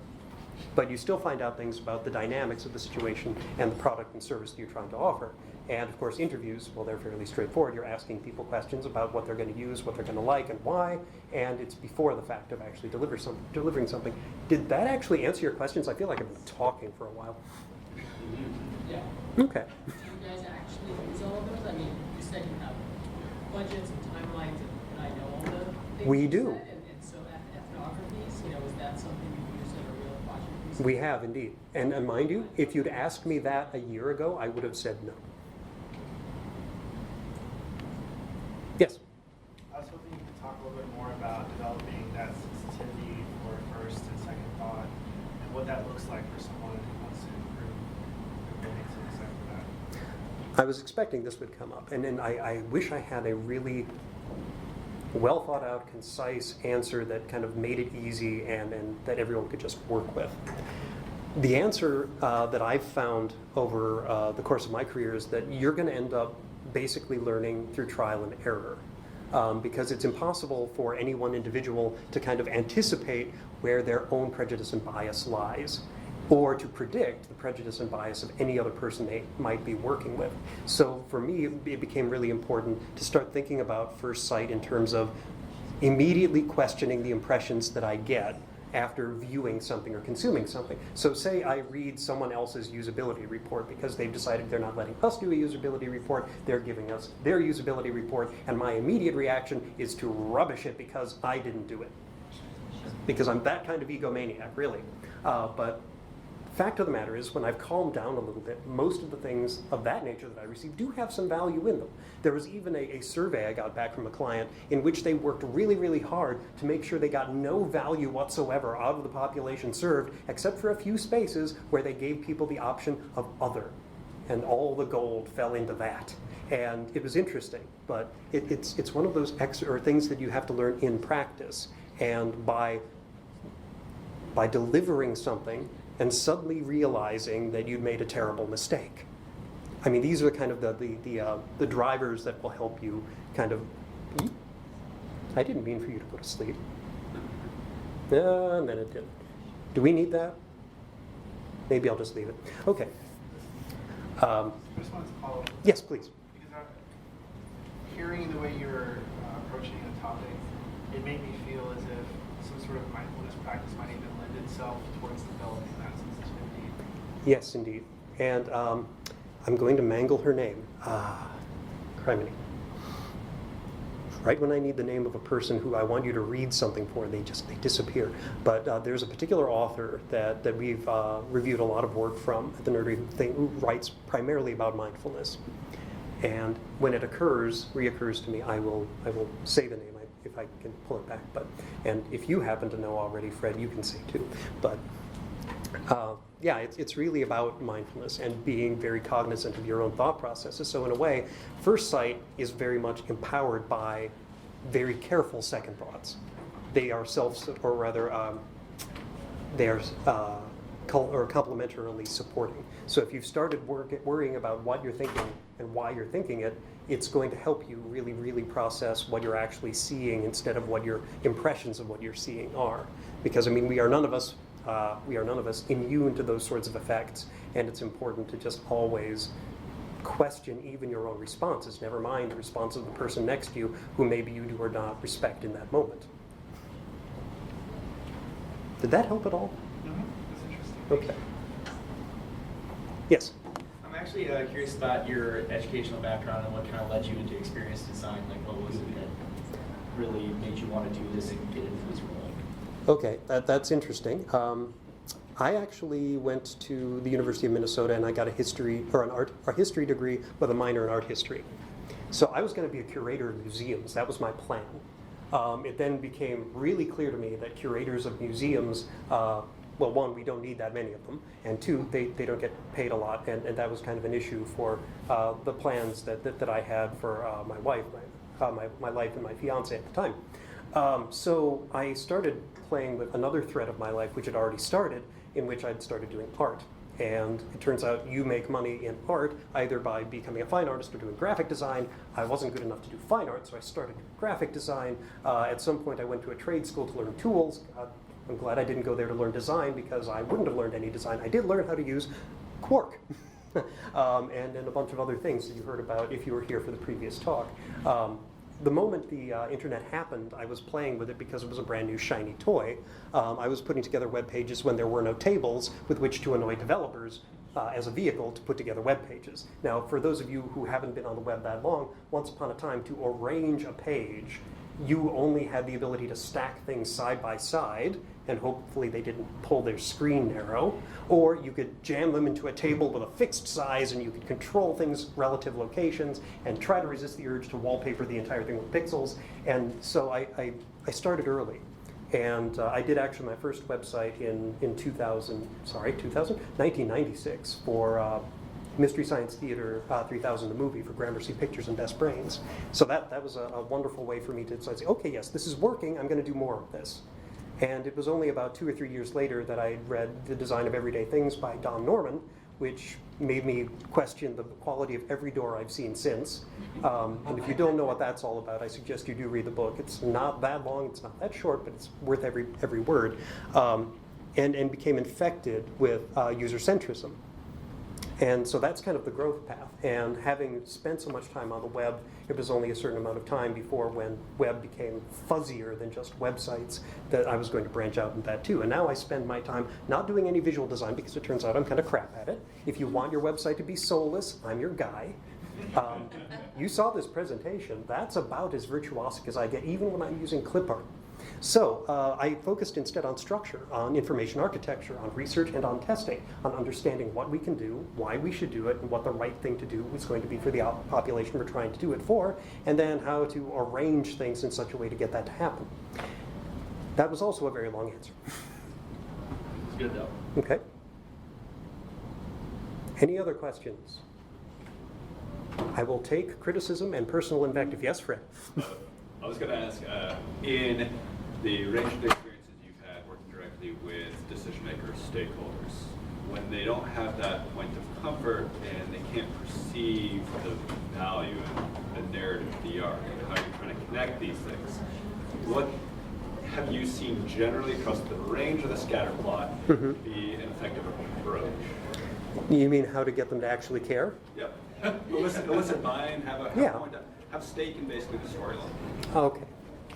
But you still find out things about the dynamics of the situation and the product and service that you're trying to offer. And of course, interviews, well, they're fairly straightforward. You're asking people questions about what they're going to use, what they're going to like, and why. And it's before the fact of actually delivering something. Did that actually answer your questions? I feel like I've been talking for a while. Yeah. Okay. Do you guys actually use all of those? I mean, you said you have budgets and timelines, and I know all the things We you do. said, and so ethnographies, is that something you use in a real project piece? We have indeed. And mind you, if you'd asked me that a year ago, I would have said no. Yes? I was hoping you could talk a little bit more about developing that sensitivity for first and second thought, and what that looks like for someone who wants to improve their ability to decipher that. I was expecting this would come up, and then I wish I had a really well thought out, concise answer that kind of made it easy and that everyone could just work with. The answer that I've found over the course of my career is that you're going to end up basically learning through trial and error. Because it's impossible for any one individual to kind of anticipate where their own prejudice and bias lies, or to predict the prejudice and bias of any other person they might be working with. So for me, it became really important to start thinking about first sight in terms of immediately questioning the impressions that I get after viewing something or consuming something. So say I read someone else's usability report because they've decided they're not letting us do a usability report, they're giving us their usability report, and my immediate reaction is to rubbish it because I didn't do it. Because I'm that kind of egomaniac, really. But fact of the matter is, when I've calmed down a little bit, most of the things of that nature that I receive do have some value in them. There was even a survey I got back from a client in which they worked really, really hard to make sure they got no value whatsoever out of the population served, except for a few spaces where they gave people the option of other. and all the gold fell into that. And it was interesting, but it's one of those things that you have to learn in practice. And by delivering something and suddenly realizing that you'd made a terrible mistake. I mean, these are kind of the drivers that will help you kind of. I didn't mean for you to go to sleep. And then it didn't. Do we need that? Maybe I'll just leave it. Okay. I just wanted to follow up. Yes, please. Because hearing the way you're approaching the topic, it made me feel as if some sort of mindfulness practice might even lend itself towards developing that sensitivity. Yes, indeed. And I'm going to mangle her name. Criminy. Right when I need the name of a person who I want you to read something for, they disappear. But there's a particular author that we've reviewed a lot of work from at the Nerdy thing, who writes primarily about mindfulness. And when it reoccurs to me, I will say the name if I can pull it back. And if you happen to know already, Fred, you can say too. But yeah, it's really about mindfulness and being very cognizant of your own thought processes. So in a way, first sight is very much empowered by very careful second thoughts. They are complementarily supporting. So if you've started worrying about what you're thinking and why you're thinking it, it's going to help you really, really process what you're actually seeing instead of what your impressions of what you're seeing are. Because I mean, we are none of us immune to those sorts of effects, and it's important to just always question even your own responses, never mind the response of the person next to you who maybe you do or not respect in that moment. Did that help at all? Mm-hmm. That's interesting. Okay. Yes? I'm actually curious about your educational background and what kind of led you into experience design. Like, what was it that really made you want to do this and get into this role? Okay, that's interesting. I actually went to the University of Minnesota and I got a history degree with a minor in art history. So I was going to be a curator of museums. That was my plan. It then became really clear to me that curators of museums, well, one, we don't need that many of them, and two, they don't get paid a lot, and that was kind of an issue for the plans that I had for my wife, my life and my fiance at the time. So I started playing with another thread of my life, which had already started, in which I'd started doing art. And it turns out you make money in art either by becoming a fine artist or doing graphic design. I wasn't good enough to do fine art, so I started doing graphic design. At some point I went to a trade school to learn tools. I'm glad I didn't go there to learn design because I wouldn't have learned any design. I did learn how to use Quark and a bunch of other things that you heard about if you were here for the previous talk. The moment the internet happened, I was playing with it because it was a brand new shiny toy. I was putting together web pages when there were no tables with which to annoy developers as a vehicle to put together web pages. Now, for those of you who haven't been on the web that long, once upon a time, to arrange a page, you only had the ability to stack things side by side, and hopefully they didn't pull their screen narrow, or you could jam them into a table with a fixed size and you could control things relative locations and try to resist the urge to wallpaper the entire thing with pixels. And so I started early. And I did actually my first website in 1996 for Mystery Science Theater 3000, the movie, for Gramercy Pictures and Best Brains. So that was a wonderful way for me to say, okay, yes, this is working, I'm going to do more of this. And it was only about 2 or 3 years later that I read The Design of Everyday Things by Don Norman, which made me question the quality of every door I've seen since. And if you don't know what that's all about, I suggest you do read the book. It's not that long, it's not that short, but it's worth every word. And became infected with user-centrism. And so that's kind of the growth path. And having spent so much time on the web, it was only a certain amount of time before when web became fuzzier than just websites that I was going to branch out into that too. And now I spend my time not doing any visual design because it turns out I'm kind of crap at it. If you want your website to be soulless, I'm your guy. You saw this presentation. That's about as virtuosic as I get, even when I'm using clip art. So I focused instead on structure, on information architecture, on research, and on testing, on understanding what we can do, why we should do it, and what the right thing to do is going to be for the population we're trying to do it for, and then how to arrange things in such a way to get that to happen. That was also a very long answer. It's good though. Okay. Any other questions? I will take criticism and personal invective. Yes, Fred? I was going to ask, in the range of experiences you've had working directly with decision makers, stakeholders, when they don't have that point of comfort and they can't perceive the value and the narrative of the arc and how you're trying to connect these things, what have you seen generally across the range of the scatter plot be an effective approach? You mean how to get them to actually care? Yep. elicit buy-in, Yeah. have stake in basically the storyline. Okay.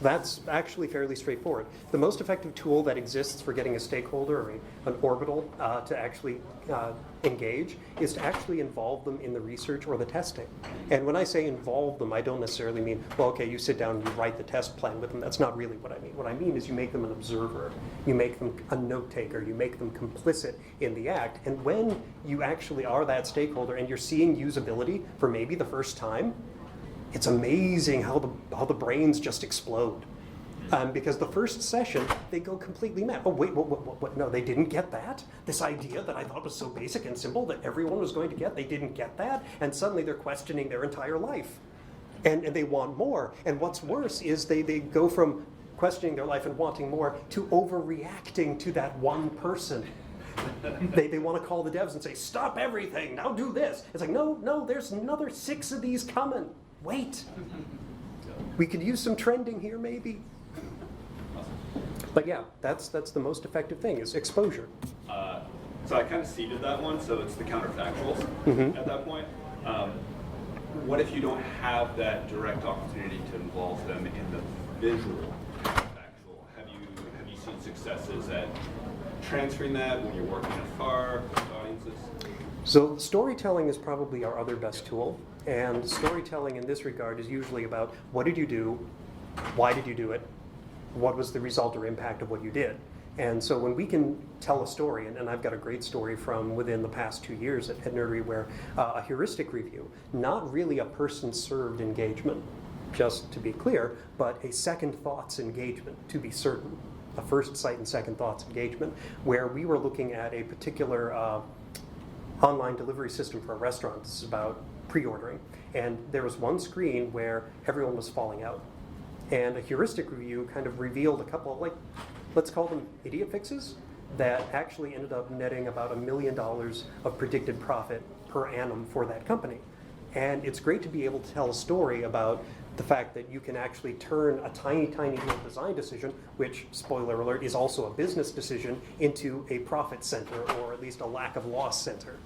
That's actually fairly straightforward. The most effective tool that exists for getting a stakeholder or an orbital to actually engage is to actually involve them in the research or the testing. And when I say involve them, I don't necessarily mean, well, okay, you sit down and you write the test plan with them. That's not really what I mean. What I mean is you make them an observer. You make them a note taker. You make them complicit in the act. And when you actually are that stakeholder and you're seeing usability for maybe the first time, it's amazing how the brains just explode. Because the first session, they go completely mad. Oh, wait, what? No, they didn't get that? This idea that I thought was so basic and simple that everyone was going to get, they didn't get that? And suddenly they're questioning their entire life. And they want more. And what's worse is they go from questioning their life and wanting more to overreacting to that one person. They want to call the devs and say, stop everything, now do this. It's like, no, there's another 6 of these coming. Wait. We could use some trending here, maybe. But yeah, that's the most effective thing, is exposure. So I kind of seeded that one, so it's the counterfactuals at that point. What if you don't have that direct opportunity to involve them in the visual counterfactual? Have you seen successes at transferring that when you're working afar with audiences? So storytelling is probably our other best tool. And storytelling in this regard is usually about what did you do, why did you do it, what was the result or impact of what you did. And so when we can tell a story, and I've got a great story from within the past 2 years at Nerdery where a heuristic review, not really a person-served engagement, just to be clear, but a second thoughts engagement, to be certain. A first sight and second thoughts engagement, where we were looking at a particular online delivery system for a restaurant. This is about pre-ordering. And there was one screen where everyone was falling out. And a heuristic review kind of revealed a couple of, let's call them idiot fixes, that actually ended up netting about $1 million of predicted profit per annum for that company. And it's great to be able to tell a story about the fact that you can actually turn a tiny little design decision, which, spoiler alert, is also a business decision, into a profit center, or at least a lack of loss center.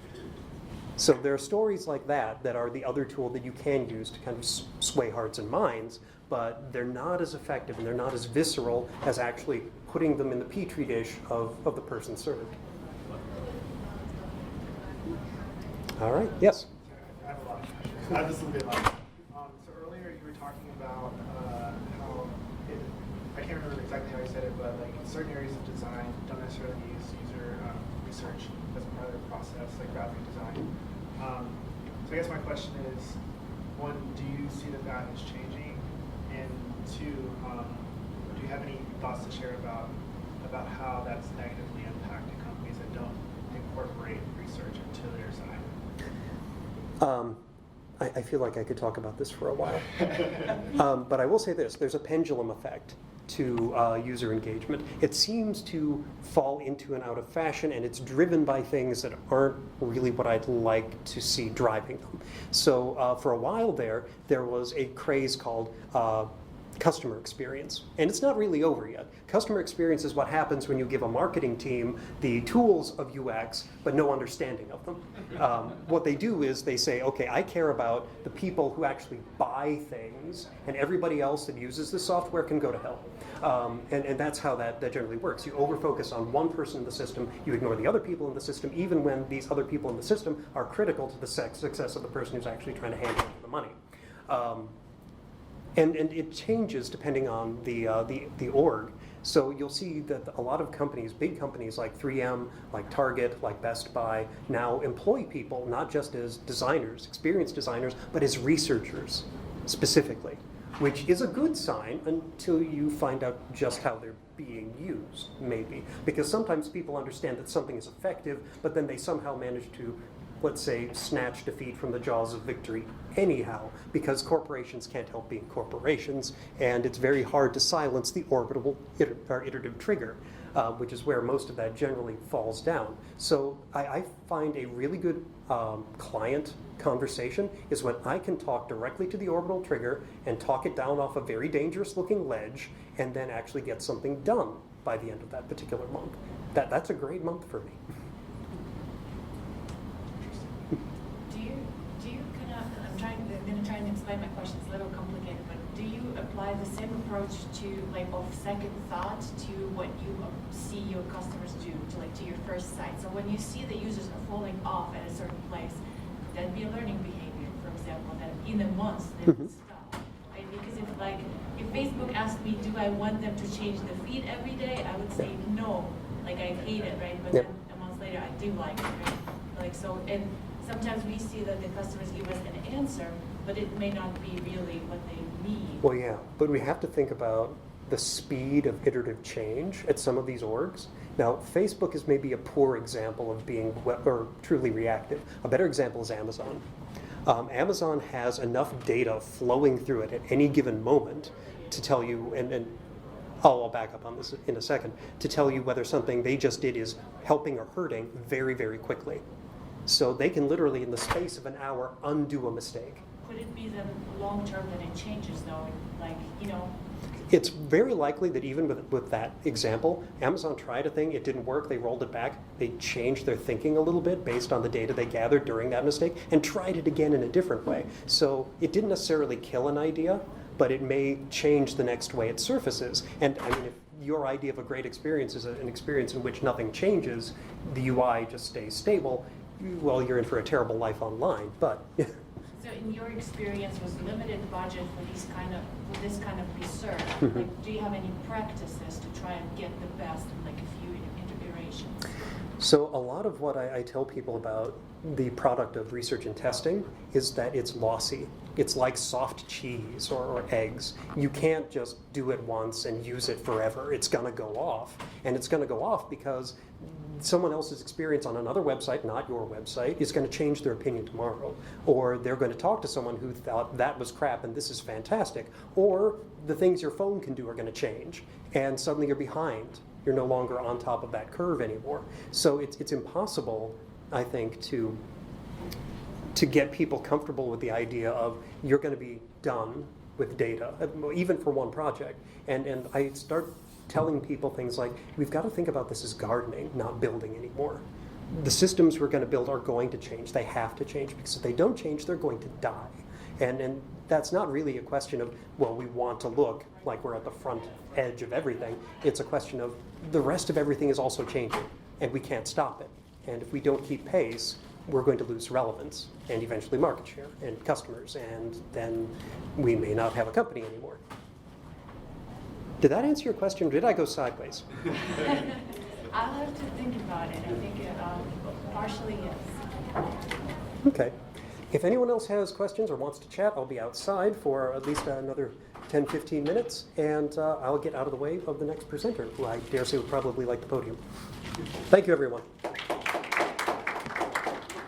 So there are stories like that are the other tool that you can use to kind of sway hearts and minds, but they're not as effective and they're not as visceral as actually putting them in the petri dish of the person served. All right, yes? I have a lot of questions. I have just a little bit left. So earlier you were talking about how I can't remember exactly how you said it, but like in certain areas of design don't necessarily use user research as part of the process, like graphic design. So I guess my question is, one, do you see that is changing? And two, do you have any thoughts to share about how that's negatively impacted companies that don't incorporate research into their design? I feel like I could talk about this for a while. But I will say this, there's a pendulum effect to user engagement. It seems to fall into and out of fashion, and it's driven by things that aren't really what I'd like to see driving them. So for a while there was a craze called customer experience. And it's not really over yet. Customer experience is what happens when you give a marketing team the tools of UX, but no understanding of them. What they do is they say, okay, I care about the people who actually buy things, and everybody else that uses the software can go to hell. And that's how that generally works. You over-focus on one person in the system, you ignore the other people in the system, even when these other people in the system are critical to the success of the person who's actually trying to hand over the money. And it changes depending on the org. So you'll see that a lot of companies, big companies like 3M, like Target, like Best Buy, now employ people not just as designers, experienced designers, but as researchers specifically, which is a good sign until you find out just how they're being used, maybe. Because sometimes people understand that something is effective, but then they somehow manage to let's say, snatch defeat from the jaws of victory anyhow, because corporations can't help being corporations, and it's very hard to silence the orbital or iterative trigger, which is where most of that generally falls down. So I find a really good client conversation is when I can talk directly to the orbital trigger and talk it down off a very dangerous looking ledge, and then actually get something done by the end of that particular month. That's a great month for me. Do you kind of, I'm going to try and explain my question, it's a little complicated, but do you apply the same approach to, like, of second thought to what you see your customers do, to, like, to your first site? So when you see the users are falling off at a certain place, that'd be a learning behavior, for example, that in a month they would stop. Right? Because if Facebook asked me, do I want them to change the feed every day, I would say no. Like, I hate it, right? But then a month later, I do like it, right? Like, so, and sometimes we see that the customers give us an answer, but it may not be really what they need. Well, yeah, but we have to think about the speed of iterative change at some of these orgs. Now, Facebook is maybe a poor example of being or truly reactive. A better example is Amazon. Amazon has enough data flowing through it at any given moment to tell you, and I'll back up on this in a second, to tell you whether something they just did is helping or hurting very, very quickly. So they can literally, in the space of an hour, undo a mistake. Could it be then long term that it changes though? Like, you know? It's very likely that even with that example, Amazon tried a thing, it didn't work, they rolled it back, they changed their thinking a little bit based on the data they gathered during that mistake, and tried it again in a different way. So it didn't necessarily kill an idea, but it may change the next way it surfaces. And I mean, if your idea of a great experience is an experience in which nothing changes, the UI just stays stable, well, you're in for a terrible life online, but. So in your experience, was limited budget for this kind of research, like, do you have any practices to try and get the best in like a few iterations? So a lot of what I tell people about the product of research and testing is that it's lossy. It's like soft cheese or eggs. You can't just do it once and use it forever. It's going to go off. And it's going to go off because someone else's experience on another website, not your website, is going to change their opinion tomorrow. Or they're going to talk to someone who thought that was crap and this is fantastic. Or the things your phone can do are going to change. And suddenly you're behind. You're no longer on top of that curve anymore. So it's impossible, I think, to get people comfortable with the idea of you're going to be done with data, even for one project. And I start telling people things like, we've got to think about this as gardening, not building anymore. The systems we're going to build are going to change. They have to change, because if they don't change, they're going to die. And that's not really a question of, well, we want to look like we're at the front edge of everything. It's a question of the rest of everything is also changing, and we can't stop it. And if we don't keep pace, we're going to lose relevance and eventually market share and customers, and then we may not have a company anymore. Did that answer your question, or did I go sideways? I'll have to think about it. I think partially yes. Okay. If anyone else has questions or wants to chat, I'll be outside for at least another 10, 15 minutes, and I'll get out of the way of the next presenter, who I dare say would probably like the podium. Thank you, everyone.